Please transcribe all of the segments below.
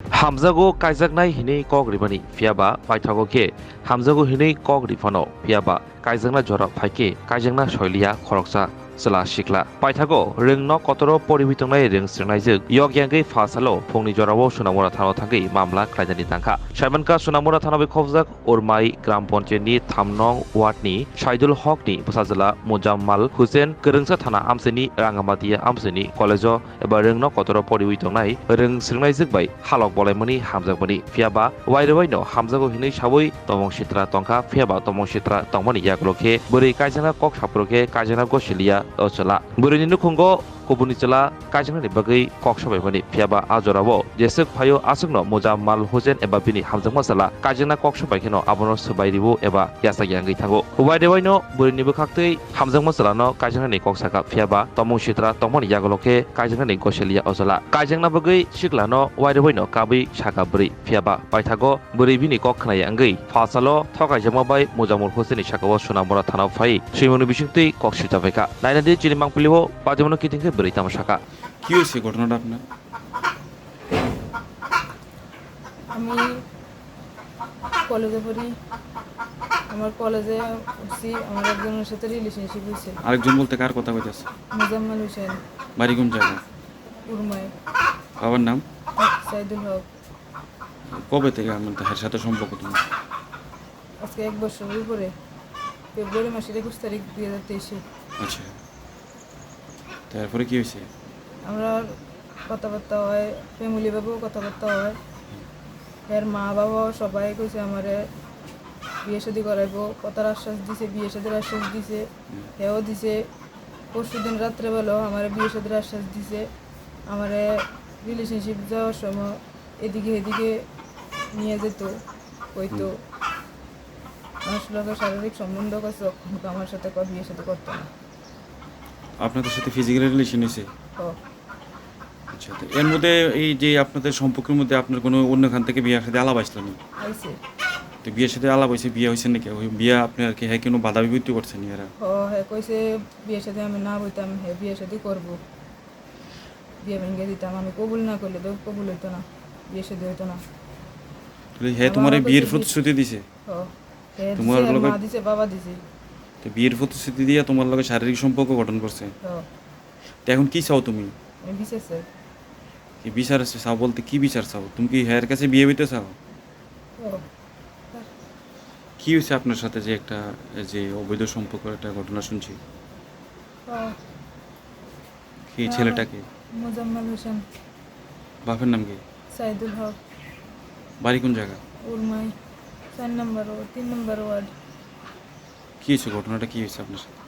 Hamjago Kaijaknani hini kok ribani fiaba paithago ke Hamjago hini kok rifano fiaba Kaijakna jora phaike Kaijakna soilia khoroksa Chwla Sikla paithago rengno kotoro Pori bitongnai reng sringnaijuk yok yangai fasalo phongni jorao Sunamura thano thangai mamla khlaijani tangkha Saimanka Sunamura thano khobjak Urmai Gram Panchayatni 3 nong wardni Saidul Hokni Bosajala Mujammal Hussein Kerengsa thana amseni Rangamatia amseni Collegeo eba rengno kotoro Pori bitongnai reng sringnaijuk bai halok bolaimani hamjakmani fiaba wairewaino hamjago hinai saboi Tongmung Sitra tongkha fiaba Tongmung Sitra tongmani yaklokhe buri Kaijakna kok saproke Kaijakna gosilia Chwla burini nukhungo kubuni chela Kaijaknani bagai kok sabaimani fiaba ajorabo jesek phayo asukno Mujammal Hussein eba bini hamjakma chela Kaijakna kok sabaikeno abono subairibo eba yasak yangai thango wairewaino burini bukhaktei hamjakma chelano Kaijaknani kok saka fiaba Tongmung Sitra tongmani yaklokhe Kaijaknani gosilia Chwla Kaijakna bagai siklano wairewaino kabi saka buri fiaba paithago buri bini kok khnai angai fasalo thokaijakma bai Mujammal Hussein sakao Sunamura thana phai simonu bisingtei kok sitabaika নাইনাদি চিনিমাং পুলিবো পাদিমনো কিতিংকে বরি তামাশাকা কি হয়েছে ঘটনাটা আপনার? আমি কলেজে পড়ি, আমার কলেজে উঠছি, আমার একজনের সাথে রিলেশনশিপ হয়েছে। আরেকজন বলতে কার কথা কইতাছে? মুজাম্মেল হোসেন, বাড়ি কোন জায়গায়? উরমাই। বাবার নাম? সাইদুল হক। কবে থেকে আপনার তার সাথে সম্পর্ক তোমার? আজকে 1 বছরের উপরে, ফেব্রুয়ারি মাসের 21 তারিখ 2023-এ। আচ্ছা, তারপরে কি হয়েছে? আমরা কথাবার্তা হয়, ফ্যামিলিভাবেও কথাবার্তা হয়। এর মা বাবা সবাই কইছে আমারে বিয়ে শাদী করাইবো, কথার আশ্বাস দিছে, বিয়ে শাদীর আশ্বাস দিছে, হেও দিছে। পরশুদিন রাত্রেবেলাও আমার বিয়ে শাদীর আশ্বাস দিছে। আমারে রিলেশনশিপ যাওয়ার সময় এদিকে এদিকে নিয়ে যেত, কইতো মানুষের লগে শারীরিক সম্বন্ধ করছে, কিন্তু আমার সাথে বিয়ে শাদী করতো না। আপনাদের সাথে ফিজিক্যাল রিলেশন হয়েছে? আচ্ছা, তো এর মধ্যে এই যে আপনাদের সম্পর্কের মধ্যে আপনার কোনো অন্যখান থেকে বিয়ের সাথে আলাপ আসলো না? আইছে। তো বিয়ের সাথে আলাপ হয়েছে, বিয়ে হয়েছে নাকি? ওই বিয়ে আপনি আর কি হ্যাঁ কোনো বাধা বিপত্তি করছেন এরা? হ্যাঁ কইছে বিয়ের সাথে আমি না বইতাম, হ্যাঁ বিয়ে শাদী করবো, বিয়ে ভেঙে দিতাম। আমি কবুল না করলে তো কবুল হইতো না, বিয়ে শাদী হইতো না। হ্যাঁ তোমার বিয়ের প্রতিশ্রুতি দিছে? তোমার লগে মা দিছে, বাবা দিছে। তো বিয়ের প্রতিশ্রুতি দিয়ে তোমার লগে শারীরিক সম্পর্ক গঠন করছে। তো এখন কি চাও তুমি? আমি বিচার চাই। কি বিচার চাও বলতে কি বিচার চাও? তুমি কি হ্যার কাছে বিয়ে হইতে চাও? কি হয়েছে আপনার সাথে যে একটা যে অবৈধ সম্পর্ক একটা ঘটনা শুনছি? কি ছেলেটাকে? মুজাম্মেল হোসেন। বাপের নাম কি? সাইদুল হক। বাড়ি কোন জায়গা? উরমাই 4 নম্বর ও 3 নম্বর ওয়ার্ড। কি হয়েছে ঘটনাটা, কি হয়েছে আপনার সাথে?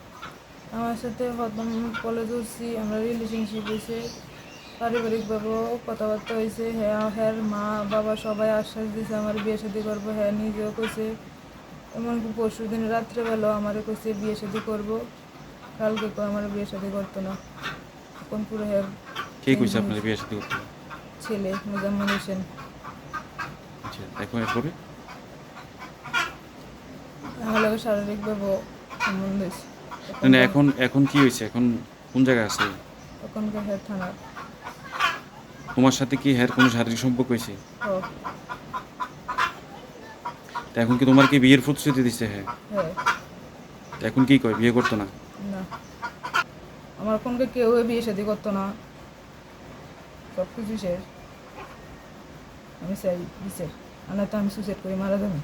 আমার সাথে প্রথম কলেজে উঠছি, আমরা রিলেশনশিপ হয়েছে, পারিবারিকভাবেও কথাবার্তা হয়েছে। হ্যাঁ মা বাবা সবাই আশ্বাস দিয়েছে আমার বিয়ে শাদী করবো, হ্যাঁ নিজেও কইছে। এমনকি পরশু দিন রাত্রেবেলাও আমার কইছে বিয়ে শাদী করবো, কালকে কেউ আমার বিয়ে শাদী করতো না। এখন পুরো হ্যাঁ কে কইছে আপনার বিয়ে শাদী করতে? ছেলে মুজাম্মেল হোসেন। আচ্ছা, এখন এরপরে আমার লগে শারীরিকভাবেও সম্বন্ধ হয়েছে। না এখন এখন কি হয়েছে? এখন কোন জায়গায় আছে? এখনকার হ্যাঁ থানা। তোমার সাথে কি হ্যার কোনো শারীরিক সম্পর্ক হয়েছে? তা এখন কি তোমার কি বিয়ের প্রতিশ্রুতি দিছে? হ্যাঁ। এখন কি কয় বিয়ে করতো না? না, আমার কোনকে কেউ বিয়ে শাদী করতো না, সব কিছু শেষ। আমি চাই বিচার, আর না তো আমি সুসাইড করে মারা যাবো।